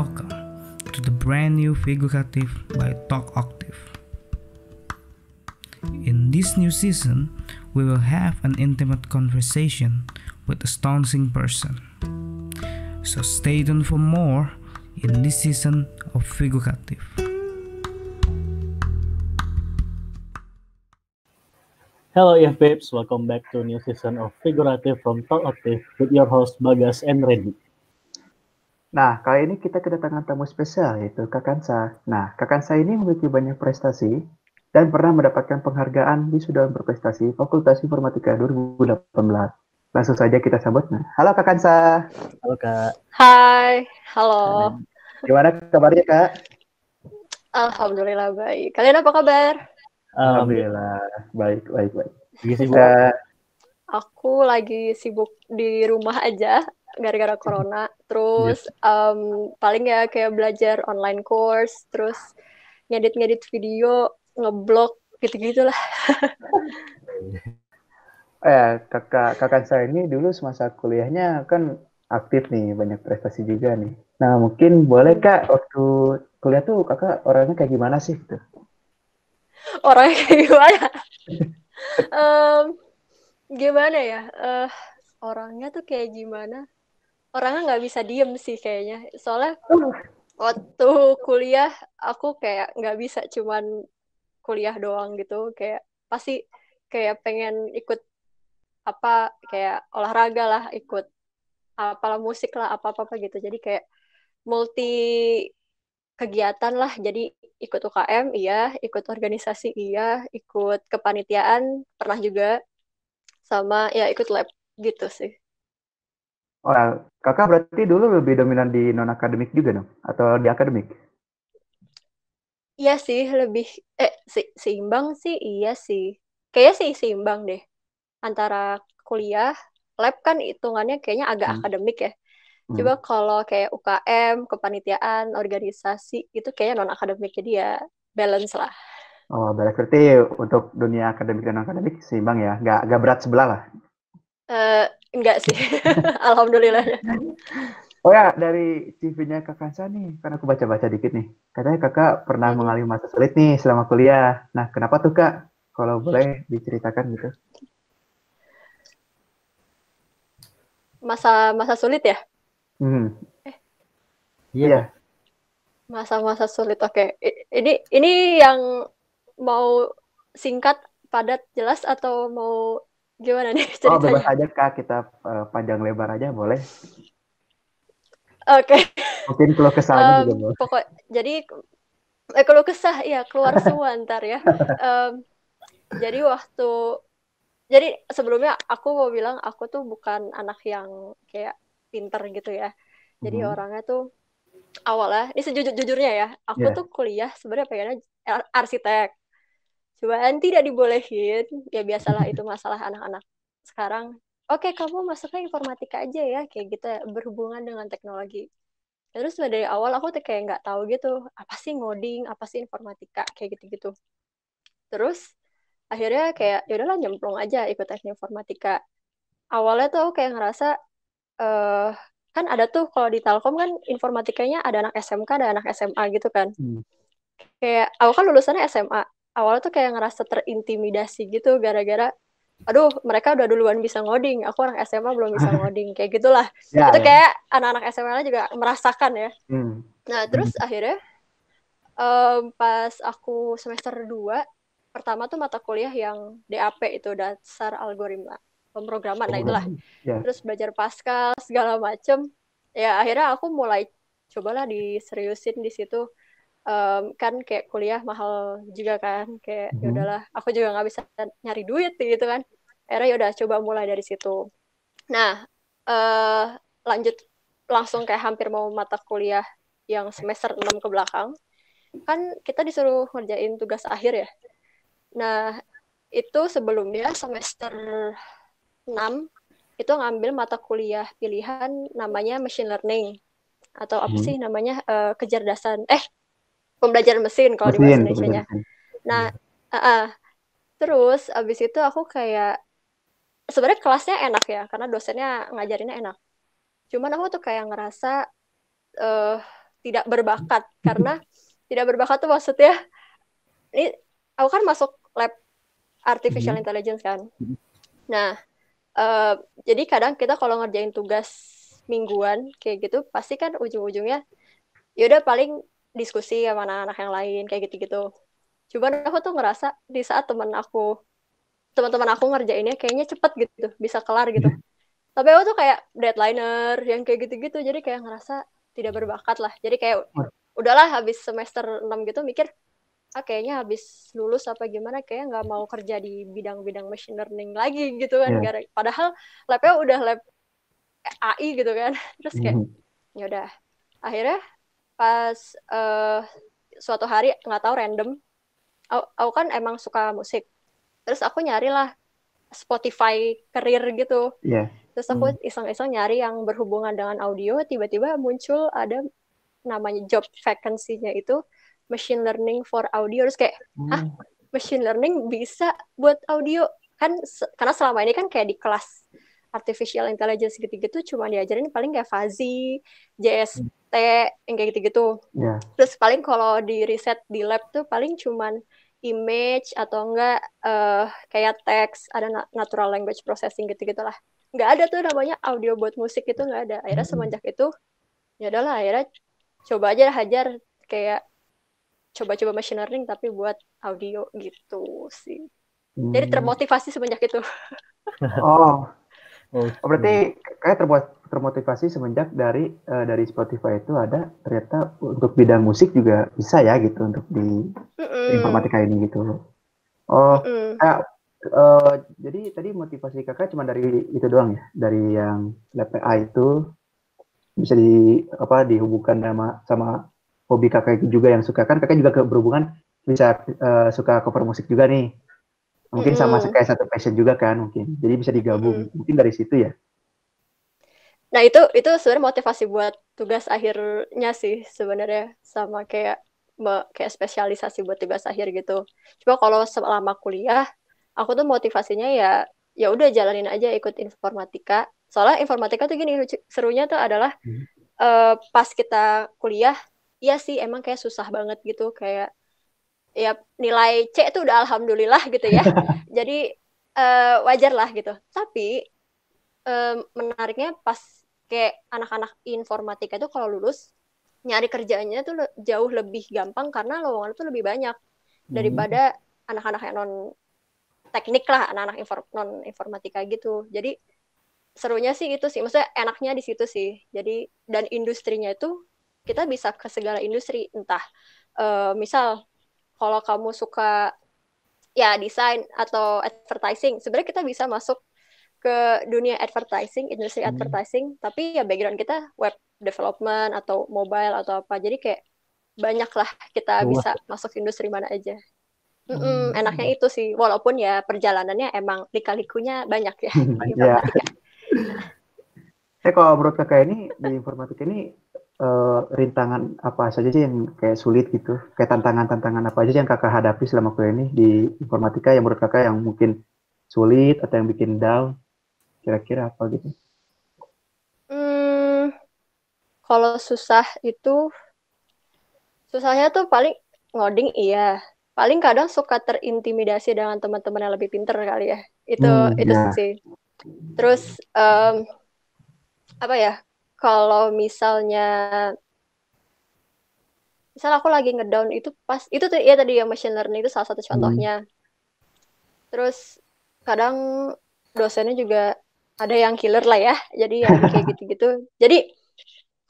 welcome to the brand new Figurative by Talk Octave. In this new season, we will have an intimate conversation with a astonishing person. So stay tuned for more in this season of Figurative. Hello EFBabes, welcome back to a new season of Figurative from Talk Octave with your host Bagas and Randy. Nah, kali ini kita kedatangan tamu spesial yaitu Kak Kansa. Nah, Kak Kansa ini memiliki banyak prestasi dan pernah mendapatkan penghargaan di Sudah Berprestasi Fakultas Informatika 2018. Langsung saja kita sambut. Nah, halo Kak Kansa. Halo Kak. Hai, halo. Gimana kabarnya Kak? Alhamdulillah baik. Kalian apa kabar? Alhamdulillah, baik. Lagi sibuk? Aku lagi sibuk di rumah aja gara-gara corona. Terus paling ya kayak belajar online course, terus ngedit video, ngeblog, gitu-gitulah. Kak Kansa ini dulu semasa kuliahnya kan aktif nih, banyak prestasi juga nih. Nah, mungkin boleh Kak, waktu kuliah tuh Kakak orangnya kayak gimana sih? Gitu? Orangnya kayak gimana? Gimana ya? Orangnya tuh kayak gimana? Orangnya nggak bisa diem sih kayaknya. Soalnya waktu kuliah aku kayak nggak bisa cuman kuliah doang gitu. Kayak pasti kayak pengen ikut apa kayak olahraga lah, ikut apalah musik lah, apa-apa gitu. Jadi kayak multi kegiatan lah. Jadi ikut UKM iya, ikut organisasi iya, ikut kepanitiaan pernah juga, sama ya ikut lab gitu sih. Kakak berarti dulu lebih dominan di non-akademik juga dong? Atau di akademik? Iya sih, lebih seimbang sih, iya sih. Kayaknya sih seimbang deh. Antara kuliah, lab kan hitungannya kayaknya agak akademik ya. Coba kalau kayak UKM, kepanitiaan, organisasi, itu kayaknya non-akademik, jadi ya balance lah. Oh, berarti untuk dunia akademik dan non-akademik seimbang ya? Nggak berat sebelah lah? Enggak sih, alhamdulillah. Oh ya, dari CV-nya Kak Kansa nih, kan aku baca-baca dikit nih. Katanya Kakak pernah mengalami masa sulit nih selama kuliah. Nah, kenapa tuh Kak? Kalau boleh diceritakan gitu. Masa sulit ya? Iya. Masa-masa sulit, oke. Ini yang mau singkat, padat, jelas, atau mau gimana nih ceritanya? Oh, bebas aja Kak, kita panjang lebar aja boleh. Oke. Mungkin keluh kesahnya juga boleh. Jadi keluh kesah, ya keluar semua ntar ya. Jadi sebelumnya aku mau bilang aku tuh bukan anak yang kayak pinter gitu ya. Jadi orangnya tuh awalnya, ini sejujurnya ya, aku tuh kuliah sebenarnya pengennya arsitek. Cuman tidak dibolehin, ya biasalah itu masalah anak-anak sekarang. Oke, kamu masuknya informatika aja ya, kayak gitu ya, berhubungan dengan teknologi. Terus dari awal aku tuh kayak nggak tahu gitu, apa sih ngoding, apa sih informatika, kayak gitu-gitu. Terus akhirnya kayak ya udahlah nyemplung aja ikut teknik informatika. Awalnya tuh aku kayak ngerasa kan ada tuh kalau di Telkom kan informatikanya ada anak SMK, ada anak SMA gitu kan. Kayak aku kan lulusannya SMA. Awalnya tuh kayak ngerasa terintimidasi gitu gara-gara aduh, mereka udah duluan bisa ngoding, aku anak SMA belum bisa ngoding, kayak gitulah. Itu kayak anak-anak SMA juga merasakan ya. Nah, terus akhirnya pas aku semester 2, pertama tuh mata kuliah yang DAP itu, dasar algoritma pemrograman, nah itulah. Terus belajar Pascal, segala macem. Ya akhirnya aku mulai cobalah diseriusin di situ. Kan kayak kuliah mahal juga kan, kayak ya udahlah, aku juga nggak bisa nyari duit gitu kan. Akhirnya yaudah coba mulai dari situ. Nah, lanjut langsung kayak hampir mau mata kuliah yang semester 6 ke belakang, kan kita disuruh ngerjain tugas akhir ya. Nah, itu sebelumnya semester 6 itu ngambil mata kuliah pilihan namanya machine learning, atau apa sih namanya, kecerdasan pembelajaran mesin kalau di bahasa Indonesianya. Nah, terus abis itu aku kayak sebenarnya kelasnya enak ya, karena dosennya ngajarinnya enak. Cuman aku tuh kayak ngerasa tidak berbakat. Karena tidak berbakat tuh maksudnya, ini aku kan masuk lab artificial intelligence kan. Nah, jadi kadang kita kalau ngerjain tugas mingguan kayak gitu, pasti kan ujung-ujungnya yaudah paling diskusi sama anak-anak yang lain kayak gitu-gitu. Cuman aku tuh ngerasa di saat teman-teman aku ngerjainnya kayaknya cepet gitu, bisa kelar gitu. Tapi aku tuh kayak deadlineer yang kayak gitu-gitu, jadi kayak ngerasa tidak berbakat lah. Jadi kayak udahlah habis semester 6 gitu mikir, kayaknya habis lulus apa gimana, kayaknya nggak mau kerja di bidang-bidang machine learning lagi gitu kan. Padahal labnya udah lab AI gitu kan. Terus kayak, ya udah. Akhirnya pas suatu hari nggak tahu random, aku kan emang suka musik. Terus aku nyari lah Spotify career gitu. Terus aku iseng-iseng nyari yang berhubungan dengan audio, tiba-tiba muncul ada namanya job vacancy-nya itu machine learning for audio. Terus kayak, machine learning bisa buat audio? Kan karena selama ini kan kayak di kelas artificial intelligence gitu-gitu cuma diajarin paling kayak fuzzy, JST, yang kayak gitu-gitu. Terus paling kalau di riset di lab tuh paling cuman image atau enggak kayak teks, ada natural language processing gitu-gitu lah. Nggak ada tuh namanya audio buat musik, itu nggak ada. Akhirnya semenjak itu, ya udahlah, akhirnya coba aja hajar kayak coba-coba machine learning tapi buat audio gitu sih. Jadi termotivasi semenjak itu. Berarti kayak termotivasi semenjak dari Spotify itu ada ternyata untuk bidang musik juga bisa ya gitu untuk di informatika ini gitu. Jadi tadi motivasi kakak cuma dari itu doang ya, dari yang lab AI itu bisa dihubungkan sama hobi kakak itu juga yang suka, kan kakak juga berhubungan bisa suka cover musik juga nih, mungkin sama kayak satu passion juga kan mungkin, jadi bisa digabung mungkin dari situ ya. Nah itu sebenarnya motivasi buat tugas akhirnya sih sebenarnya, sama kayak spesialisasi buat tugas akhir gitu. Cuma kalau selama kuliah aku tuh motivasinya ya udah jalanin aja ikut informatika. Soalnya informatika tuh gini, serunya tuh adalah pas kita kuliah, iya sih emang kayak susah banget gitu, kayak ya nilai C tuh udah alhamdulillah gitu ya. Jadi wajar lah gitu. Tapi menariknya pas kayak anak-anak informatika tuh kalau lulus nyari kerjaannya tuh jauh lebih gampang karena lowongan tuh lebih banyak daripada anak-anak yang non teknik lah, anak-anak non informatika gitu. Jadi serunya sih itu sih, maksudnya enaknya di situ sih. Jadi dan industrinya itu kita bisa ke segala industri, entah misal kalau kamu suka ya desain atau advertising, sebenarnya kita bisa masuk ke dunia advertising, industri advertising, tapi ya background kita web development atau mobile atau apa. Jadi kayak banyak lah kita bisa masuk industri mana aja. Enaknya itu sih, walaupun ya perjalanannya emang lika-likunya banyak ya di informatika. Kalau menurut kakak ini di informatika ini rintangan apa saja sih yang kayak sulit gitu, kayak tantangan apa aja yang kakak hadapi selama kuliah ini di informatika yang menurut kakak yang mungkin sulit atau yang bikin down, kira-kira apa gitu? Kalau susahnya tuh paling ngoding iya. Paling kadang suka terintimidasi dengan teman-teman yang lebih pinter kali ya. Itu sih. Terus apa ya? Kalau misalnya aku lagi ngedown itu pas itu tuh ya tadi yang machine learning itu salah satu contohnya. Terus kadang dosennya juga ada yang killer lah ya. Jadi yang kayak gitu-gitu. Jadi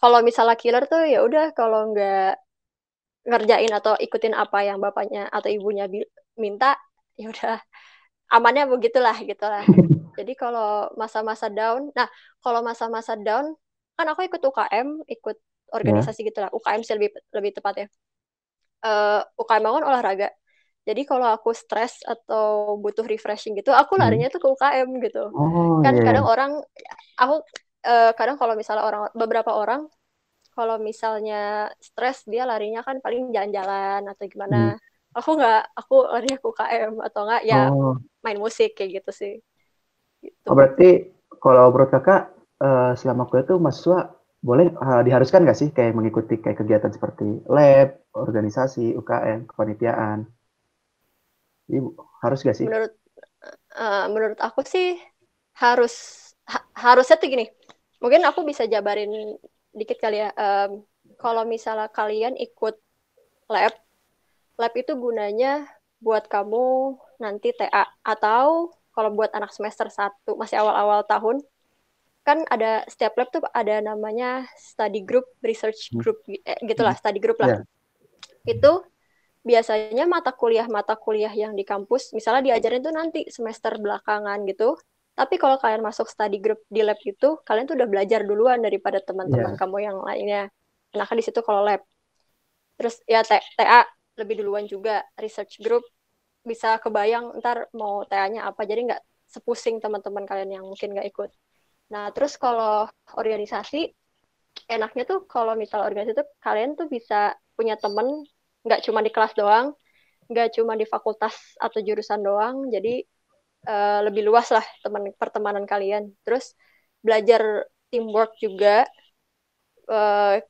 kalau misalnya killer tuh ya udah, kalau nggak ngerjain atau ikutin apa yang bapaknya atau ibunya minta, ya udah amannya begitulah gitulah. Jadi kalau masa-masa down, kalau masa-masa down kan aku ikut UKM, ikut organisasi gitulah, UKM sih lebih tepatnya. UKM kan olahraga. Jadi kalau aku stres atau butuh refreshing gitu, aku larinya tuh ke UKM gitu. Kadang orang, aku kadang kalau misalnya beberapa orang kalau misalnya stres dia larinya kan paling jalan-jalan atau gimana. Aku larinya ke UKM atau enggak ya main musik kayak gitu sih. Gitu. Berarti kalau menurut kakak selama kuliah tuh mahasiswa boleh diharuskan nggak sih kayak mengikuti kayak kegiatan seperti lab, organisasi, UKM, kepanitiaan? Jadi harus nggak sih? Menurut aku sih harusnya tuh gini. Mungkin aku bisa jabarin dikit kali ya. Kalau misalnya kalian ikut lab itu gunanya buat kamu nanti TA, atau kalau buat anak semester 1 masih awal-awal tahun, kan ada setiap lab tuh ada namanya study group, research group, gitulah, study group lah. Yeah. Itu biasanya mata kuliah yang di kampus, misalnya diajarin tuh nanti semester belakangan gitu. Tapi kalau kalian masuk study group di lab itu, kalian tuh udah belajar duluan daripada teman-teman kamu yang lainnya. Enakan di situ kalau lab. Terus ya TA lebih duluan juga, research group bisa kebayang ntar mau TA-nya apa, jadi nggak sepusing teman-teman kalian yang mungkin nggak ikut. Nah, terus kalau organisasi, enaknya tuh kalau misal organisasi tuh kalian tuh bisa punya temen, nggak cuma di kelas doang, nggak cuma di fakultas atau jurusan doang, jadi lebih luas lah pertemanan kalian. Terus belajar teamwork juga,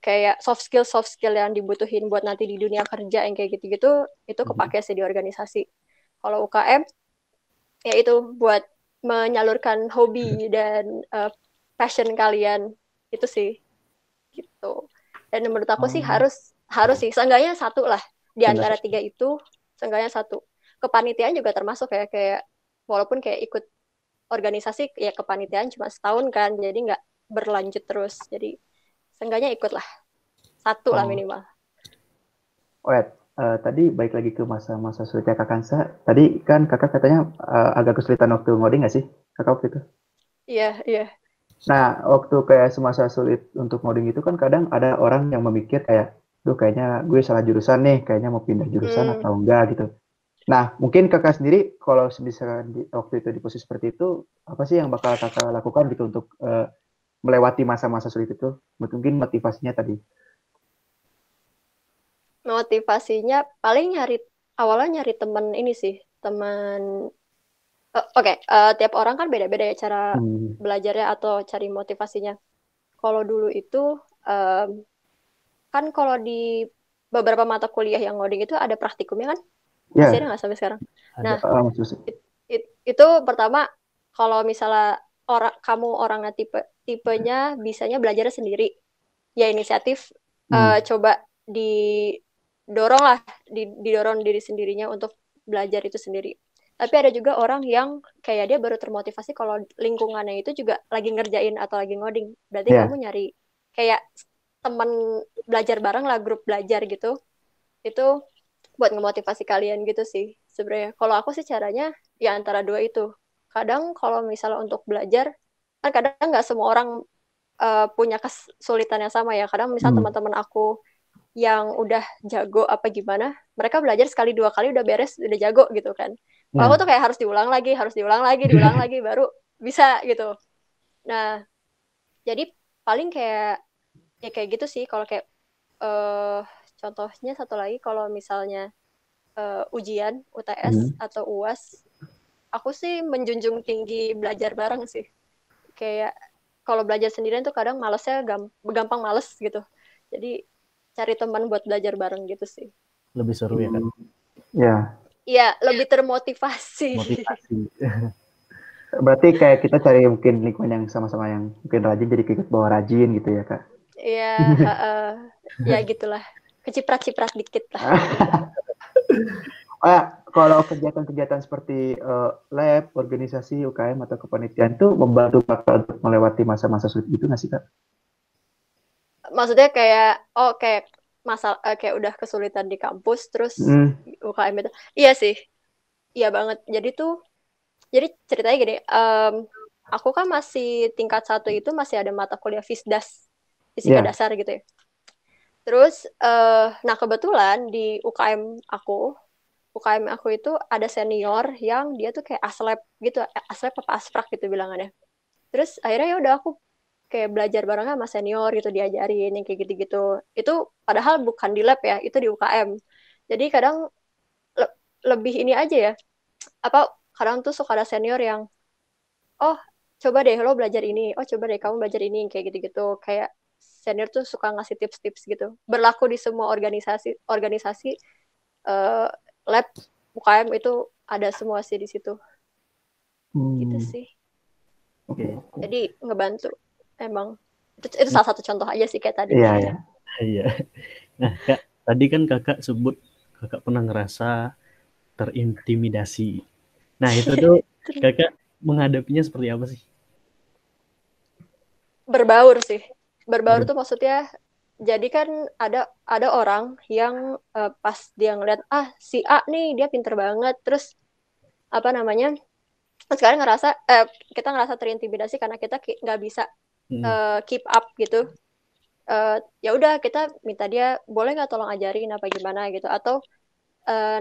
kayak soft skill yang dibutuhin buat nanti di dunia kerja yang kayak gitu-gitu, itu kepake sih di organisasi. Kalau UKM, ya itu buat menyalurkan hobi dan passion kalian, itu sih gitu. Dan menurut aku sih harus sih seenggaknya satu lah di antara 3 itu, seenggaknya satu. Kepanitiaan juga termasuk ya, kayak walaupun kayak ikut organisasi ya kepanitiaan cuma setahun kan, jadi nggak berlanjut terus, jadi seenggaknya ikut lah satu lah minimal. Tadi balik lagi ke masa-masa sulitnya Kak Kansa. Tadi kan kakak katanya agak kesulitan waktu ngoding nggak sih kakak waktu itu? Iya. Nah, waktu kayak semasa sulit untuk ngoding itu kan kadang ada orang yang memikir kayak, duh kayaknya gue salah jurusan nih, kayaknya mau pindah jurusan atau enggak gitu. Nah, mungkin kakak sendiri kalau misalkan waktu itu di posisi seperti itu, apa sih yang bakal kakak lakukan gitu untuk melewati masa-masa sulit itu? Mungkin motivasinya tadi. Motivasinya paling awalnya nyari teman ini sih, teman. Oke, tiap orang kan beda-beda ya cara belajarnya atau cari motivasinya. Kalau dulu itu kan kalau di beberapa mata kuliah yang ngoding itu ada praktikumnya kan? Masih ada nggak sampai sekarang? Nah, itu pertama, kalau misalnya kamu orangnya tipenya bisanya belajar sendiri, ya inisiatif, coba didorong diri sendirinya untuk belajar itu sendiri. Tapi ada juga orang yang kayak dia baru termotivasi kalau lingkungannya itu juga lagi ngerjain atau lagi ngoding. Berarti kamu nyari kayak teman belajar bareng lah, grup belajar gitu. Itu buat ngemotivasi kalian gitu sih sebenarnya. Kalau aku sih caranya ya antara dua itu. Kadang kalau misalnya untuk belajar, kan kadang nggak semua orang punya kesulitan yang sama ya. Kadang misal teman-teman aku yang udah jago apa gimana, mereka belajar sekali 2 kali udah beres, udah jago gitu kan. Kalau aku tuh kayak harus diulang lagi baru bisa gitu. Nah, jadi paling kayak ya kayak gitu sih. Kalau kayak contohnya satu lagi, kalau misalnya ujian UTS atau UAS, aku sih menjunjung tinggi belajar bareng sih. Kayak kalau belajar sendirian tuh kadang malesnya gampang males gitu. Jadi cari teman buat belajar bareng gitu sih. Lebih seru ya kan? Iya, lebih termotivasi. Berarti kayak kita cari mungkin lingkungan yang sama-sama yang mungkin rajin, jadi ikut bawa rajin gitu ya Kak? Iya, ya gitulah. Keciprat-ciprat dikit lah. Kalau kegiatan-kegiatan seperti lab, organisasi, UKM atau kepanitiaan itu membantu Kakak untuk melewati masa-masa sulit gitu nggak sih Kak? Maksudnya kayak kayak udah kesulitan di kampus terus UKM itu. Iya sih. Iya banget. Jadi ceritanya gini, aku kan masih tingkat 1 itu masih ada mata kuliah FISDAS, fisika dasar gitu ya. Terus nah kebetulan di UKM aku itu ada senior yang dia tuh kayak aslab gitu, aslab apa asfrak gitu bilangannya. Terus akhirnya ya udah aku kayak belajar bareng sama senior gitu, diajarin yang kayak gitu-gitu. Itu padahal bukan di lab ya, itu di UKM. Jadi kadang lebih ini aja ya. Kadang tuh suka ada senior yang, oh coba deh lo belajar ini, oh coba deh kamu belajar ini, kayak gitu-gitu. Kayak senior tuh suka ngasih tips-tips gitu. Berlaku di semua organisasi lab UKM itu ada semua sih di situ. Gitu sih. Oke. Jadi ngebantu emang. Itu salah satu contoh aja sih kayak tadi. Iya. Nah, Kak, tadi kan Kakak sebut Kakak pernah ngerasa terintimidasi. Nah, itu tuh Kakak menghadapinya seperti apa sih? Berbaur sih. Berbaur tuh maksudnya jadi kan ada orang yang pas dia ngeliat si A nih dia pinter banget, terus apa namanya, sekarang kita ngerasa terintimidasi karena kita nggak bisa keep up gitu. Ya udah kita minta dia boleh nggak tolong ajarin apa gimana gitu, atau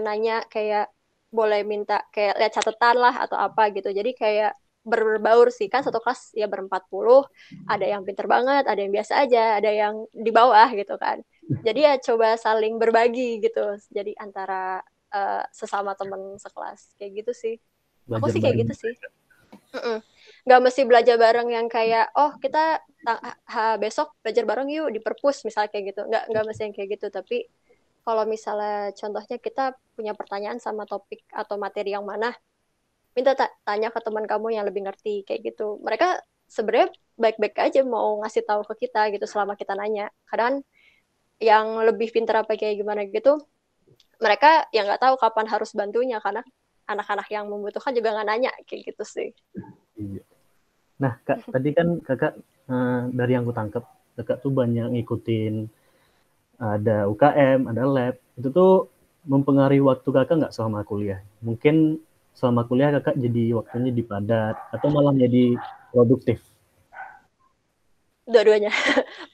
nanya kayak boleh minta kayak lihat catatan lah atau apa gitu. Jadi kayak berbaur sih, kan satu kelas ya ber-40, ada yang pinter banget, ada yang biasa aja, ada yang di bawah gitu kan. Jadi ya coba saling berbagi gitu, jadi antara sesama temen sekelas kayak gitu sih. Aku sih kayak gitu sih. Nggak mesti belajar bareng yang kayak kita besok belajar bareng yuk di perpus misalnya kayak gitu, nggak mesti yang kayak gitu. Tapi kalau misalnya contohnya kita punya pertanyaan sama topik atau materi yang mana, minta tanya ke teman kamu yang lebih ngerti kayak gitu. Mereka sebenarnya baik-baik aja mau ngasih tahu ke kita gitu selama kita nanya. Kadang yang lebih pintar apa kayak gimana gitu, mereka yang nggak tahu kapan harus bantunya karena anak-anak yang membutuhkan juga nggak nanya kayak gitu sih. Iya. Nah, Kak, tadi kan Kakak dari yang aku tangkap, Kakak tuh banyak ngikutin ada UKM, ada lab. Itu tuh mempengaruhi waktu Kakak nggak selama kuliah? Mungkin selama kuliah Kakak jadi waktunya dipadat atau malah jadi produktif? Dua-duanya.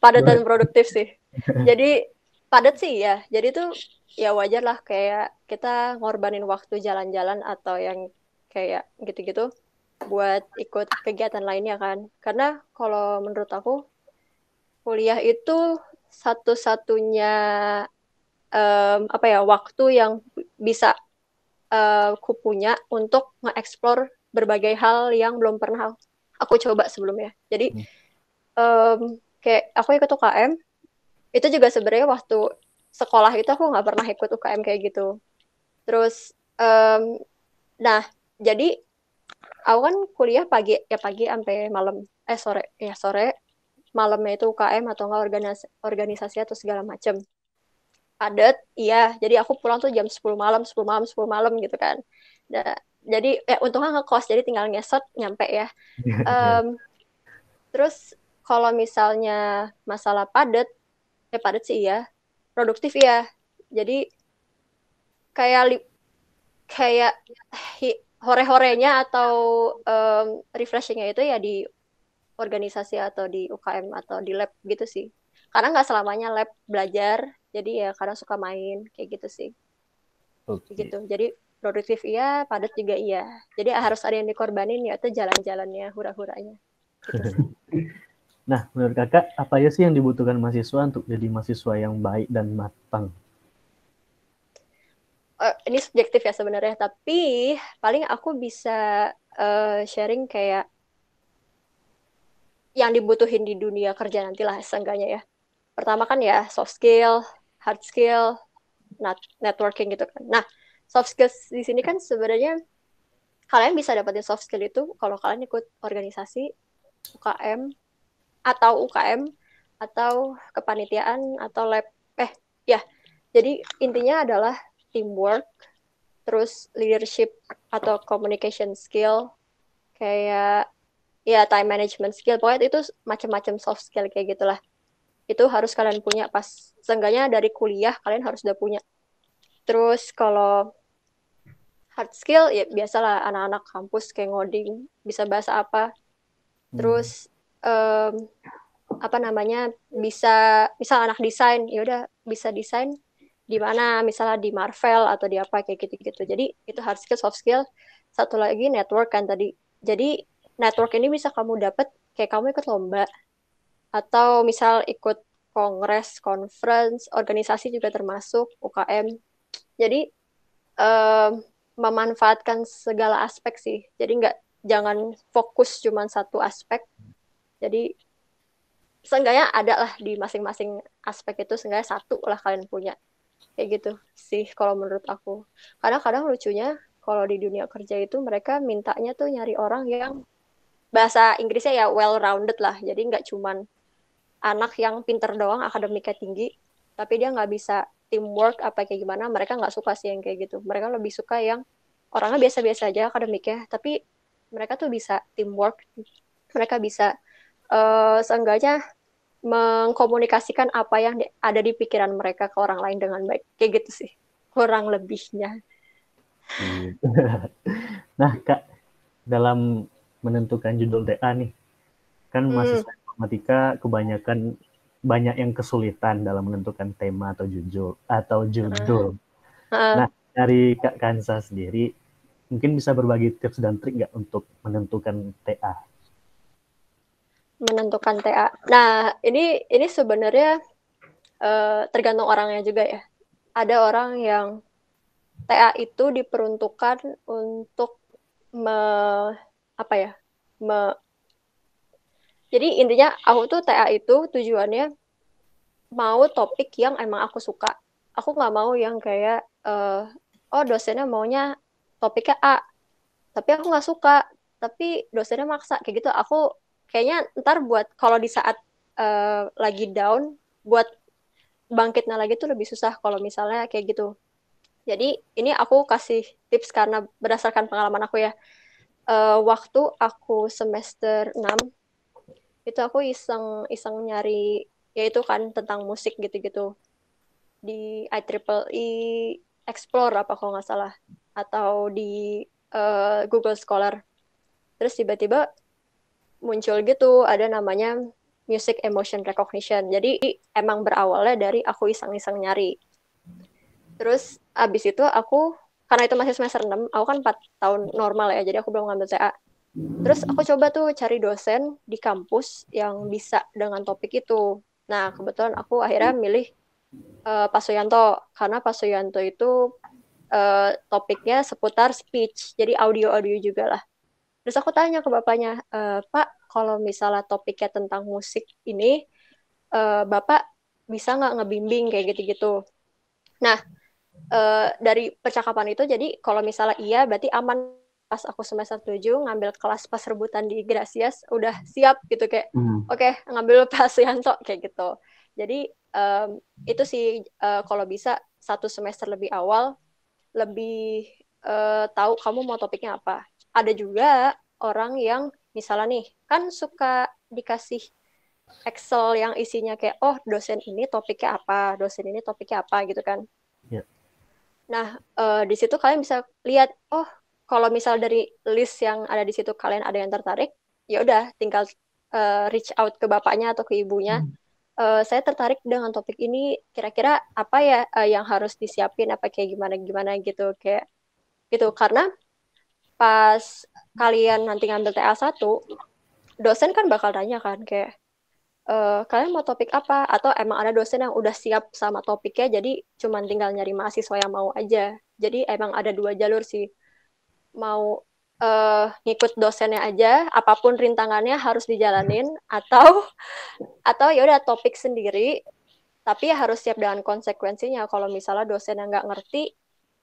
Padat dan produktif sih. Jadi padat sih ya. Jadi tuh ya wajar lah kayak kita ngorbanin waktu jalan-jalan atau yang kayak gitu-gitu buat ikut kegiatan lainnya kan. Karena kalau menurut aku kuliah itu satu-satunya waktu yang bisa aku punya untuk nge-explore berbagai hal yang belum pernah aku coba sebelumnya. Jadi kayak aku ikut UKM, itu juga sebenarnya waktu sekolah itu aku nggak pernah ikut UKM kayak gitu. Terus, nah jadi aku kan kuliah pagi sampai malam, sore, malamnya itu UKM atau nggak organisasi atau segala macam. Padat, iya. Jadi aku pulang tuh jam 10 malam, 10 malam, 10 malam gitu kan. Jadi untungnya ngekos, jadi tinggal ngesot nyampe ya. Terus kalau misalnya masalah padat sih iya. Produktif ya. Jadi kayak hore-horenya atau refreshingnya itu ya di organisasi atau di UKM atau di lab gitu sih. Karena nggak selamanya lab belajar, jadi ya kadang suka main kayak gitu sih. Gitu. Jadi produktif iya, padat juga iya. Jadi harus ada yang dikorbanin, yaitu jalan-jalannya, hura-huranya. Gitu sih. Nah, menurut Kakak, apa ya sih yang dibutuhkan mahasiswa untuk jadi mahasiswa yang baik dan matang? Ini subjektif ya sebenarnya, tapi paling aku bisa sharing kayak yang dibutuhin di dunia kerja nantilah seenggaknya ya. Pertama kan ya soft skill, hard skill, networking gitu kan. Nah, soft skills di sini kan sebenarnya kalian bisa dapetin soft skill itu kalau kalian ikut organisasi, UKM, atau kepanitiaan, atau lab. Jadi intinya adalah teamwork, terus leadership atau communication skill, kayak ya time management skill, pokoknya itu macam-macam soft skill kayak gitulah. Itu harus kalian punya pas, seenggaknya dari kuliah kalian harus udah punya. Terus kalau hard skill ya biasalah anak-anak kampus kayak ngoding, bisa bahasa apa. Terus bisa misal anak desain, ya udah bisa desain di mana, misalnya di Marvel atau di apa kayak gitu-gitu. Jadi itu hard skill, soft skill. Satu lagi network kan tadi. Jadi network ini bisa kamu dapat kayak kamu ikut lomba atau misal ikut kongres, conference, organisasi juga termasuk UKM. Jadi memanfaatkan segala aspek sih. Jadi jangan fokus cuma satu aspek. Jadi seenggaknya ada lah di masing-masing aspek itu, seenggaknya satu lah kalian punya. Kayak gitu sih kalau menurut aku. Karena kadang lucunya kalau di dunia kerja itu mereka mintanya tuh nyari orang yang bahasa Inggrisnya ya well-rounded lah. Jadi nggak cuman anak yang pinter doang, akademiknya tinggi, tapi dia nggak bisa teamwork apa kayak gimana. Mereka nggak suka sih yang kayak gitu. Mereka lebih suka yang orangnya biasa-biasa aja akademiknya, tapi mereka tuh bisa teamwork. Mereka bisa seenggaknya mengkomunikasikan apa yang ada di pikiran mereka ke orang lain dengan baik. Kayak gitu sih, kurang lebihnya. Nah, Kak, dalam menentukan judul TA nih, kan mahasiswa informatika kebanyakan banyak yang kesulitan dalam menentukan tema atau judul. Nah, dari Kak Kansa sendiri, mungkin bisa berbagi tips dan trik nggak untuk menentukan TA? Menentukan TA. Nah, ini sebenarnya tergantung orangnya juga ya. Ada orang yang TA itu diperuntukkan untuk jadi intinya aku tuh TA itu tujuannya mau topik yang emang aku suka. Aku nggak mau yang kayak dosennya maunya topiknya A, tapi aku nggak suka, tapi dosennya maksa kayak gitu. Aku kayaknya ntar buat kalau di saat lagi down, buat bangkitnya lagi tuh lebih susah kalau misalnya kayak gitu. Jadi ini aku kasih tips karena berdasarkan pengalaman aku ya. Waktu aku semester 6 itu aku iseng nyari, yaitu kan tentang musik gitu-gitu di IEEE Explore apa kalau nggak salah, atau di Google Scholar. Terus tiba-tiba muncul gitu ada namanya Music Emotion Recognition. Jadi emang berawalnya dari aku iseng-iseng nyari. Terus abis itu aku, karena itu masih semester 6, aku kan 4 tahun normal ya, jadi aku belum ngambil TA. Terus aku coba tuh cari dosen di kampus yang bisa dengan topik itu. Nah, kebetulan aku akhirnya milih Pak Suyanto, karena Pak Suyanto itu topiknya seputar speech, jadi audio-audio juga lah. Terus aku tanya ke bapaknya, Pak, kalau misalnya topiknya tentang musik ini, Bapak bisa nggak ngebimbing kayak gitu-gitu. Nah, dari percakapan itu, jadi kalau misalnya iya, berarti aman. Pas aku semester 7 ngambil kelas pas rebutan di Gracias, udah siap gitu kayak, oke, ngambil Pak Suyanto kayak gitu. Jadi itu sih kalau bisa 1 semester lebih awal, lebih tahu kamu mau topiknya apa. Ada juga orang yang misalnya nih, kan suka dikasih Excel yang isinya kayak, oh dosen ini topiknya apa, dosen ini topiknya apa gitu kan. Yeah. Nah, di situ kalian bisa lihat, oh kalau misal dari list yang ada di situ kalian ada yang tertarik, ya udah tinggal reach out ke bapaknya atau ke ibunya. Saya tertarik dengan topik ini, kira-kira apa ya yang harus disiapin, apa kayak gimana gitu, kayak gitu. Karena pas kalian nanti ngambil TA1, dosen kan bakal tanya kan kayak, kalian mau topik apa? Atau emang ada dosen yang udah siap sama topiknya, jadi cuman tinggal nyari mahasiswa yang mau aja. Jadi emang ada 2 jalur sih. Mau ngikut dosennya aja, apapun rintangannya harus dijalanin, atau ya udah topik sendiri, tapi ya harus siap dengan konsekuensinya. Kalau misalnya dosen yang nggak ngerti,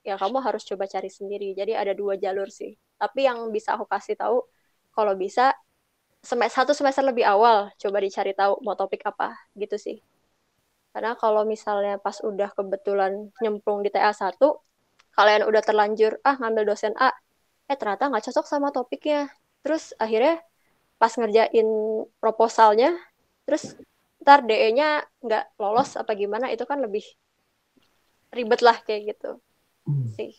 ya kamu harus coba cari sendiri. Jadi ada 2 jalur sih. Tapi yang bisa aku kasih tahu, kalau bisa 1 semester lebih awal coba dicari tahu mau topik apa gitu sih. Karena kalau misalnya pas udah kebetulan nyemplung di TA1, kalian udah terlanjur ngambil dosen A, ternyata nggak cocok sama topiknya. Terus akhirnya pas ngerjain proposalnya, terus ntar DE-nya nggak lolos apa gimana, itu kan lebih ribet lah kayak gitu sih.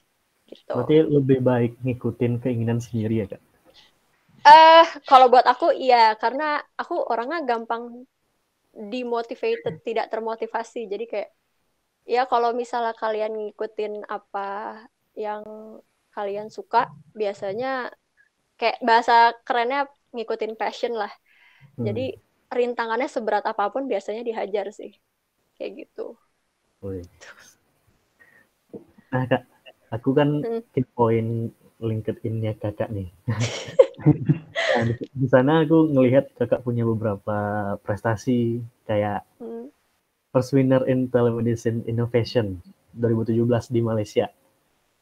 Gitu. Berarti lebih baik ngikutin keinginan sendiri ya, Kak? Kalau buat aku iya, karena aku orangnya gampang demotivated, tidak termotivasi. Jadi kayak, ya kalau misalnya kalian ngikutin apa yang kalian suka, biasanya kayak bahasa kerennya ngikutin passion lah. Jadi rintangannya seberat apapun biasanya dihajar sih. Kayak gitu. Nah, Kak, aku kan kepoin LinkedIn-nya Kakak nih. Nah, di sana aku ngelihat kakak punya beberapa prestasi kayak first winner in telemedicine innovation 2017 di Malaysia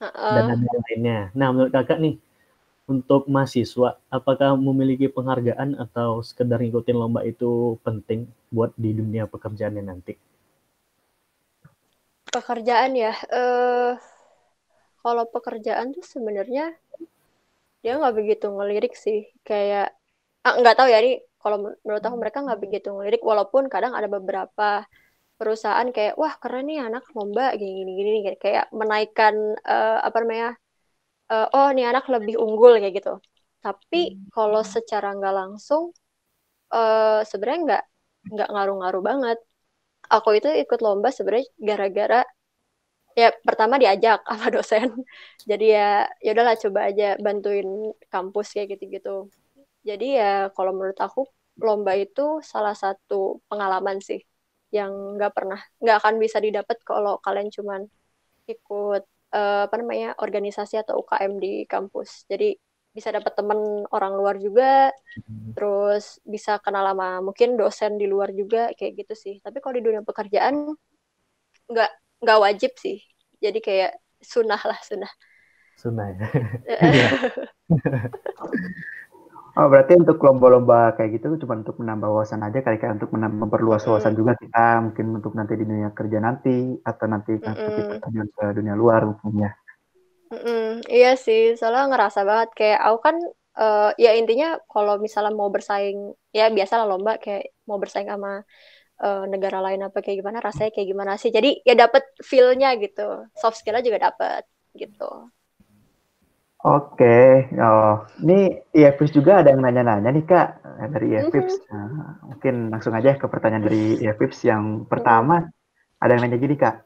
dan ada yang lainnya. Nah, menurut kakak nih, untuk mahasiswa, apakah memiliki penghargaan atau sekedar ngikutin lomba itu penting buat di dunia pekerjaannya nanti? Pekerjaan ya, kalau pekerjaan tuh sebenarnya dia nggak begitu ngelirik sih, kayak nggak tahu ya, ini kalau menurut aku mereka nggak begitu ngelirik, walaupun kadang ada beberapa perusahaan kayak wah keren nih anak lomba gini gini gini, kayak menaikkan apa namanya, oh nih anak lebih unggul kayak gitu. Tapi kalau secara nggak langsung sebenarnya nggak ngaruh-ngaruh banget. Aku itu ikut lomba sebenarnya gara-gara ya pertama diajak sama dosen. Jadi ya udahlah coba aja bantuin kampus kayak gitu-gitu. Jadi ya kalau menurut aku lomba itu salah satu pengalaman sih yang nggak akan bisa didapat kalau kalian cuman ikut apa namanya organisasi atau UKM di kampus. Jadi bisa dapat teman orang luar juga, terus bisa kenal sama mungkin dosen di luar juga kayak gitu sih. Tapi kalau di dunia pekerjaan nggak nggak wajib sih. Jadi kayak sunnah lah sunnah. Sunnah ya. Oh, berarti untuk lomba-lomba kayak gitu cuma untuk menambah wawasan aja kali kan, untuk memperluas wawasan juga kita, mungkin untuk nanti di dunia kerja nanti, atau nanti kita terjun ke dunia luar mungkin ya. Iya sih, soalnya ngerasa banget kayak aku kan ya intinya kalau misalnya mau bersaing, ya biasalah lomba kayak mau bersaing sama negara lain apa kayak gimana, rasanya kayak gimana sih. Jadi ya dapet feel-nya gitu, soft skill-nya juga dapet gitu. Oke, oh, ini IFIPS juga ada yang nanya-nanya nih Kak, dari IFIPS. Mungkin langsung aja ke pertanyaan dari IFIPS yang pertama. Ada yang nanya gini Kak,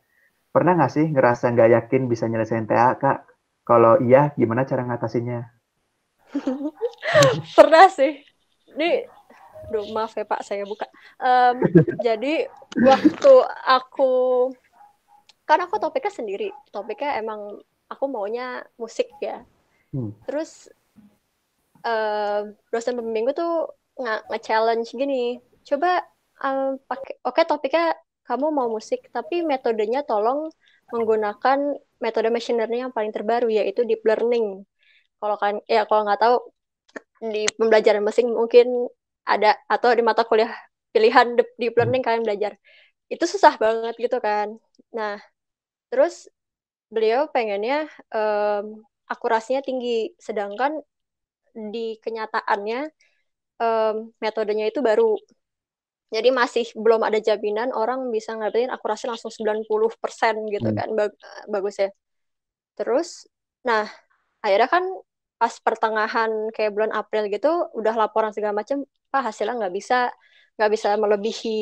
pernah nggak sih ngerasa nggak yakin bisa nyelesain TA Kak? Kalau iya, gimana cara ngatasinnya? Pernah sih. Ini, aduh maaf ya Pak, saya buka. Jadi waktu kan aku topiknya sendiri. Topiknya emang aku maunya musik ya. Terus dosen pembimbingku tuh nge-challenge gini, coba pakai, oke topiknya kamu mau musik, tapi metodenya tolong menggunakan metode machine learning yang paling terbaru, yaitu deep learning. Kalau kan ya kalau nggak tahu di pembelajaran musik mungkin ada, atau di mata kuliah pilihan deep learning kalian belajar. Itu susah banget gitu kan. Nah, terus beliau pengennya akurasinya tinggi, sedangkan di kenyataannya metodenya itu baru. Jadi masih belum ada jaminan orang bisa ngertiin akurasi langsung 90% gitu kan. Bagus ya. Terus, nah akhirnya kan pas pertengahan kayak bulan April gitu, udah laporan segala macam, Pak hasilnya nggak bisa melebihi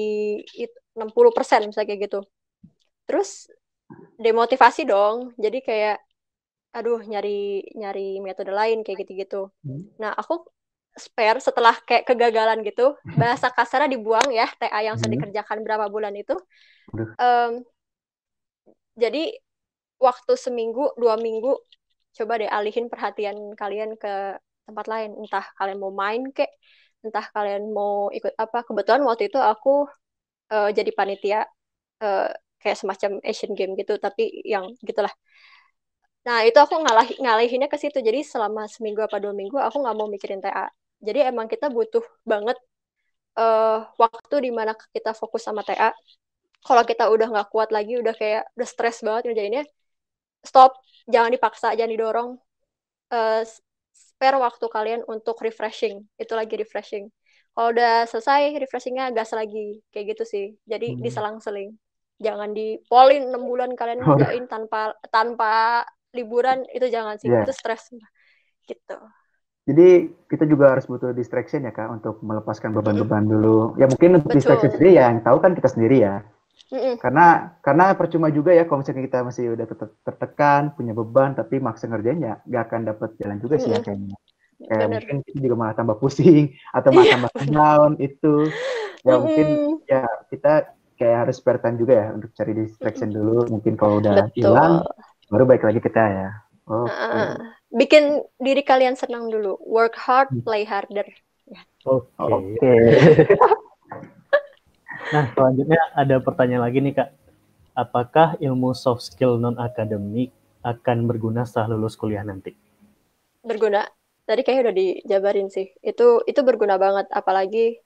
60% misalnya kayak gitu. Terus demotivasi dong. Jadi kayak aduh nyari metode lain kayak gitu-gitu. Nah, aku spare setelah kayak kegagalan gitu, bahasa kasarnya dibuang ya TA yang sudah dikerjakan berapa bulan itu. Jadi waktu seminggu 2 minggu coba deh alihin perhatian kalian ke tempat lain, entah kalian mau main kek, entah kalian mau ikut apa. Kebetulan waktu itu aku jadi panitia kayak semacam Asian Game gitu, tapi yang gitulah. Nah, itu aku ngalihinnya ke situ. Jadi selama seminggu apa 2 minggu, aku nggak mau mikirin TA. Jadi emang kita butuh banget waktu di mana kita fokus sama TA. Kalau kita udah nggak kuat lagi, udah stres banget ngerjainnya, stop, jangan dipaksa, jangan didorong. Spare waktu kalian untuk refreshing. Itu lagi refreshing. Kalau udah selesai refreshingnya, gas lagi. Kayak gitu sih. Jadi diselang-seling. Jangan dipolin 6 bulan kalian ngerjain tanpa liburan, itu jangan sih. Itu stres gitu. Jadi kita juga harus butuh distraction ya Kak, untuk melepaskan beban-beban dulu. Ya mungkin untuk distraction sendiri ya, yang tahu kan kita sendiri ya. Karena percuma juga ya kalau misalnya kita masih udah tertekan, punya beban, tapi maksa ngerjainnya, nggak akan dapat jalan juga sih ya kayaknya. Kayak mungkin kita juga malah tambah pusing atau malah tambah down itu. Ya mungkin ya kita kayak harus spare time juga ya untuk cari distraction dulu. Mungkin kalau udah hilang, baru balik lagi kita ya. bikin diri kalian senang dulu. Work hard, play harder. Oke. Nah, selanjutnya ada pertanyaan lagi nih, Kak. Apakah ilmu soft skill non-akademik akan berguna setelah lulus kuliah nanti? Berguna. Tadi kayaknya udah dijabarin sih. Itu berguna banget, apalagi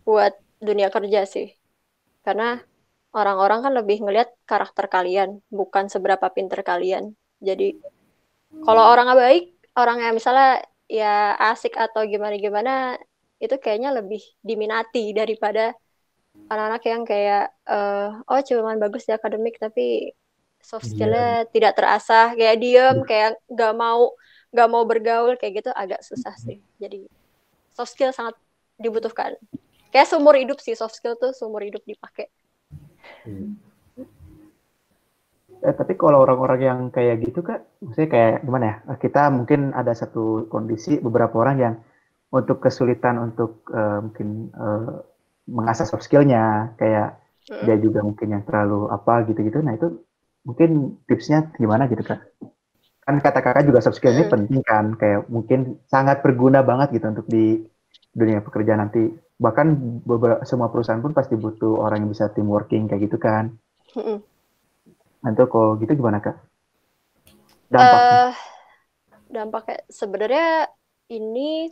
buat dunia kerja sih. Karena orang-orang kan lebih ngelihat karakter kalian, bukan seberapa pinter kalian. Jadi, kalau orangnya baik, orangnya misalnya ya asik atau gimana-gimana, itu kayaknya lebih diminati daripada anak-anak yang kayak oh cuman bagus di akademik tapi soft skillnya tidak terasah, kayak diem, kayak nggak mau bergaul, kayak gitu agak susah sih. Jadi soft skill sangat dibutuhkan. Kayak seumur hidup sih, soft skill tuh seumur hidup dipakai. Tapi kalau orang-orang yang kayak gitu, Kak, maksudnya kayak gimana ya? Kita mungkin ada satu kondisi beberapa orang yang untuk kesulitan untuk mungkin mengasah soft skill-nya, kayak dia juga mungkin yang terlalu apa gitu-gitu. Nah itu mungkin tipsnya gimana gitu, Kak? Kan kata Kakak juga soft skill ini penting kan, kayak mungkin sangat berguna banget gitu untuk di dunia pekerjaan nanti. Bahkan semua perusahaan pun pasti butuh orang yang bisa teamworking kayak gitu kan. Nanti kalau gitu gimana, Kak? Dampaknya sebenarnya ini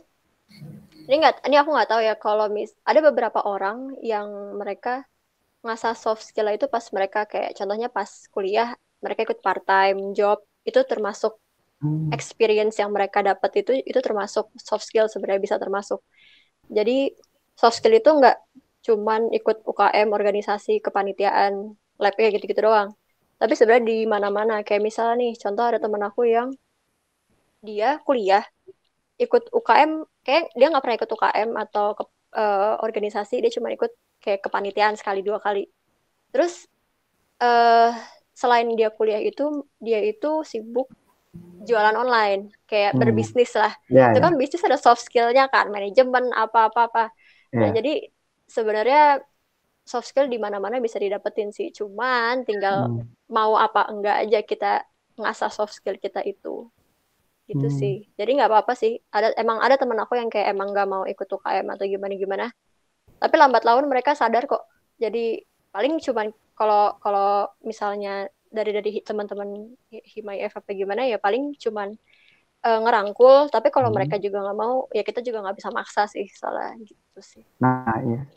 aku nggak tahu ya, kalau ada beberapa orang yang mereka ngasah soft skill itu pas mereka kayak contohnya pas kuliah mereka ikut part time job, itu termasuk experience yang mereka dapat, itu termasuk soft skill sebenarnya, bisa termasuk. Jadi soft skill itu nggak cuman ikut UKM, organisasi, kepanitiaan, lab kayak gitu-gitu doang. Tapi sebenarnya di mana-mana. Kayak misalnya nih, contoh ada teman aku yang dia kuliah ikut UKM, kayak dia nggak pernah ikut UKM atau organisasi, dia cuma ikut kayak kepanitiaan sekali 2 kali. Terus selain dia kuliah itu, dia itu sibuk jualan online, kayak berbisnis lah. Itu kan bisnis ada soft skill-nya kan, manajemen apa-apa. Nah, jadi sebenarnya soft skill di mana-mana bisa didapetin sih. Cuman tinggal mau apa enggak aja kita ngasah soft skill kita itu. Gitu sih. Jadi nggak apa-apa sih. Emang ada teman aku yang kayak emang nggak mau ikut UKM atau gimana-gimana. Tapi lambat laun mereka sadar kok. Jadi paling cuman kalau misalnya dari teman-teman Himay F apa gimana ya paling cuman ngerangkul, tapi kalau mereka juga nggak mau ya kita juga nggak bisa maksa sih, salah gitu sih. Nah iya,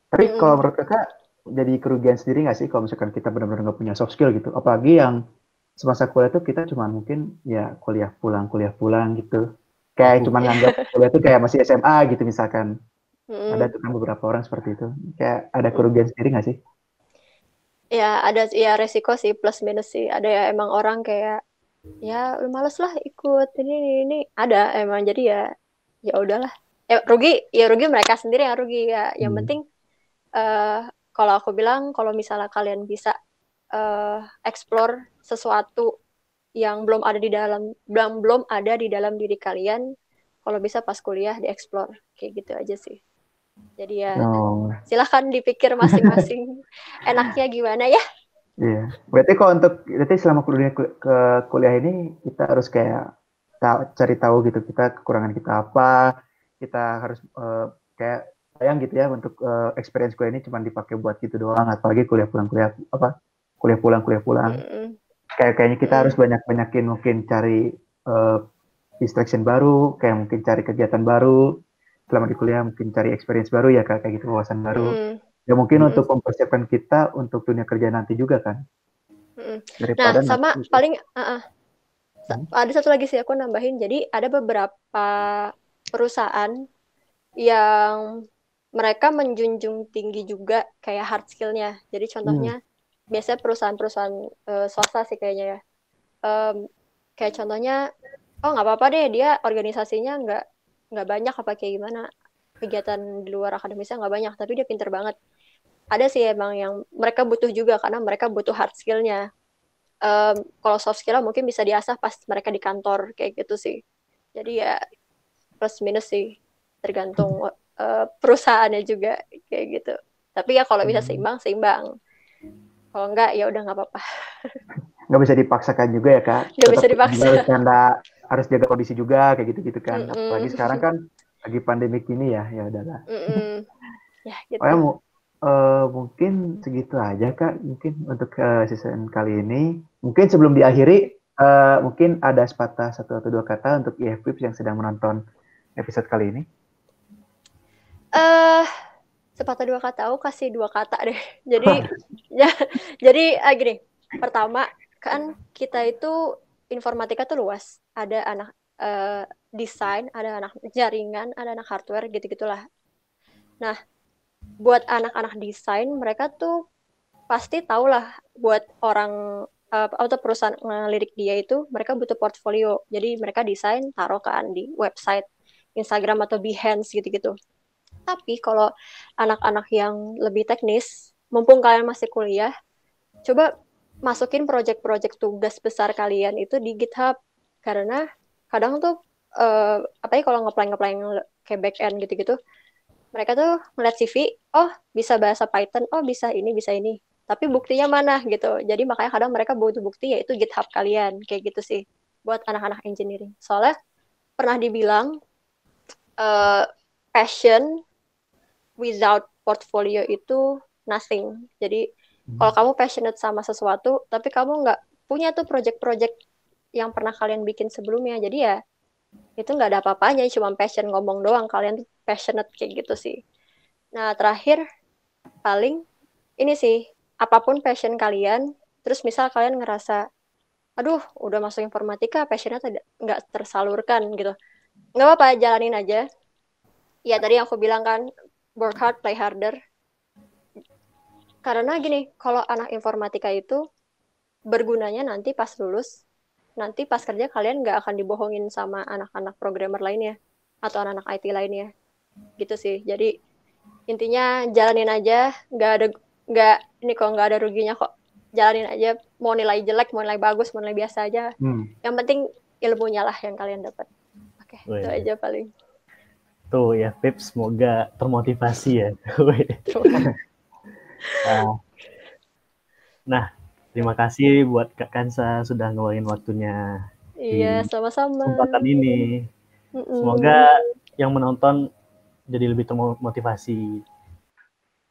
tapi kalau menurut Kakak jadi kerugian sendiri nggak sih kalau misalkan kita benar-benar nggak punya soft skill gitu, apalagi yang semasa kuliah tuh kita cuma mungkin ya kuliah pulang gitu, kayak cuma nganggap kuliah tuh kayak masih SMA gitu misalkan. Ada tuh kan beberapa orang seperti itu, kayak ada kerugian sendiri nggak sih? Ya ada ya, resiko sih, plus minus sih. Ada ya emang orang kayak ya males lah ikut ini ada emang, jadi ya udahlah. Rugi mereka sendiri yang rugi ya. Yang penting kalau aku bilang, kalau misalnya kalian bisa explore sesuatu yang belum ada di dalam diri kalian, kalau bisa pas kuliah di-explore, kayak gitu aja sih. Jadi ya silahkan dipikir masing-masing enaknya gimana ya. Iya, berarti selama kuliah ini kita harus kayak cari tahu gitu, kita kekurangan kita apa, kita harus kayak sayang gitu ya untuk experience kuliah ini cuma dipakai buat gitu doang, apalagi kuliah pulang. Kayaknya kita harus banyakin mungkin cari distraction baru, kayak mungkin cari kegiatan baru selama di kuliah, mungkin cari experience baru ya, kayak gitu, wawasan baru. Ya mungkin untuk mempersiapkan kita untuk dunia kerja nanti juga kan. Nah, sama paling ada satu lagi sih aku nambahin. Jadi ada beberapa perusahaan yang mereka menjunjung tinggi juga kayak hard skill-nya. Jadi contohnya biasanya perusahaan-perusahaan swasta sih kayaknya ya. Kayak contohnya, oh nggak apa-apa deh dia organisasinya nggak banyak apa kayak gimana, kegiatan di luar akademisnya nggak banyak, tapi dia pinter banget. Ada sih emang yang mereka butuh juga karena mereka butuh hard skill-nya. Kalau soft skill mungkin bisa diasah pas mereka di kantor kayak gitu sih. Jadi ya plus minus sih, tergantung perusahaannya juga kayak gitu. Tapi ya kalau bisa seimbang. Kalau enggak ya udah nggak apa-apa. Nggak bisa dipaksakan juga ya, Kak. Nggak bisa dipaksa. Karena harus jaga kondisi juga kayak gitu-gitu kan. Mm-mm. Apalagi sekarang kan lagi pandemik ini ya udahlah. Ya gitu. Mungkin segitu aja Kak, mungkin untuk season kali ini. Mungkin sebelum diakhiri, mungkin ada sepatah satu atau dua kata untuk IFPIP yang sedang menonton episode kali ini. Sepatah dua kata, aku kasih 2 kata deh. Jadi gini, pertama kan kita itu informatika tuh luas. Ada anak desain, ada anak jaringan, ada anak hardware gitu-gitulah. Nah, buat anak-anak desain, mereka tuh pasti tahu lah buat orang atau perusahaan ngelirik dia itu mereka butuh portfolio. Jadi mereka desain taruh kan di website Instagram atau Behance gitu-gitu. Tapi kalau anak-anak yang lebih teknis, mumpung kalian masih kuliah, coba masukin project-project tugas besar kalian itu di GitHub. Karena kadang tuh apa ya kalau ngeplay kayak back end gitu-gitu, mereka tuh ngeliat CV, oh bisa bahasa Python, oh bisa ini, tapi buktinya mana gitu. Jadi makanya kadang mereka butuh bukti yaitu GitHub kalian, kayak gitu sih buat anak-anak engineering. Soalnya pernah dibilang passion without portfolio itu nothing. Jadi kalau kamu passionate sama sesuatu tapi kamu nggak punya tuh project-project yang pernah kalian bikin sebelumnya, jadi ya itu nggak ada apa-apanya, cuma passion ngomong doang kalian tuh passionate kayak gitu sih. Nah terakhir paling ini sih, apapun passion kalian, terus misal kalian ngerasa aduh udah masuk informatika passionnya nggak tersalurkan gitu, nggak apa-apa, jalanin aja. Ya tadi yang aku bilang kan, work hard play harder. Karena gini, kalau anak informatika itu bergunanya nanti pas lulus, nanti pas kerja kalian nggak akan dibohongin sama anak-anak programmer lainnya atau anak-anak IT lainnya gitu sih. Jadi intinya jalanin aja, nggak ada ruginya kok. Jalanin aja, mau nilai jelek, mau nilai bagus, mau nilai biasa aja. Yang penting ilmunya lah yang kalian dapat. Oke, itu aja paling. Tuh ya Pip, semoga termotivasi ya. Nah, terima kasih buat Kak Kansa sudah ngeluangin waktunya. Iya, sama-sama. Kesempatan ini. Semoga yang menonton jadi lebih termotivasi.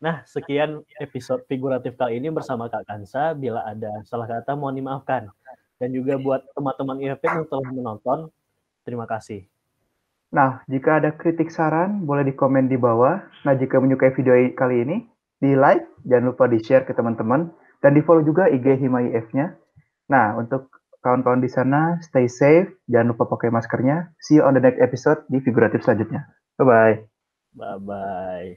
Nah, sekian episode figuratif kali ini bersama Kak Kansa. Bila ada salah kata mohon dimaafkan. Dan juga buat teman-teman IFP yang telah menonton, terima kasih. Nah, jika ada kritik saran, boleh di komen di bawah. Nah, jika menyukai video kali ini, di like, jangan lupa di share ke teman-teman, dan di follow juga IG Hima IF-nya. Nah, untuk kawan-kawan di sana, stay safe, jangan lupa pakai maskernya. See you on the next episode di figuratif selanjutnya. Bye-bye. Bye-bye.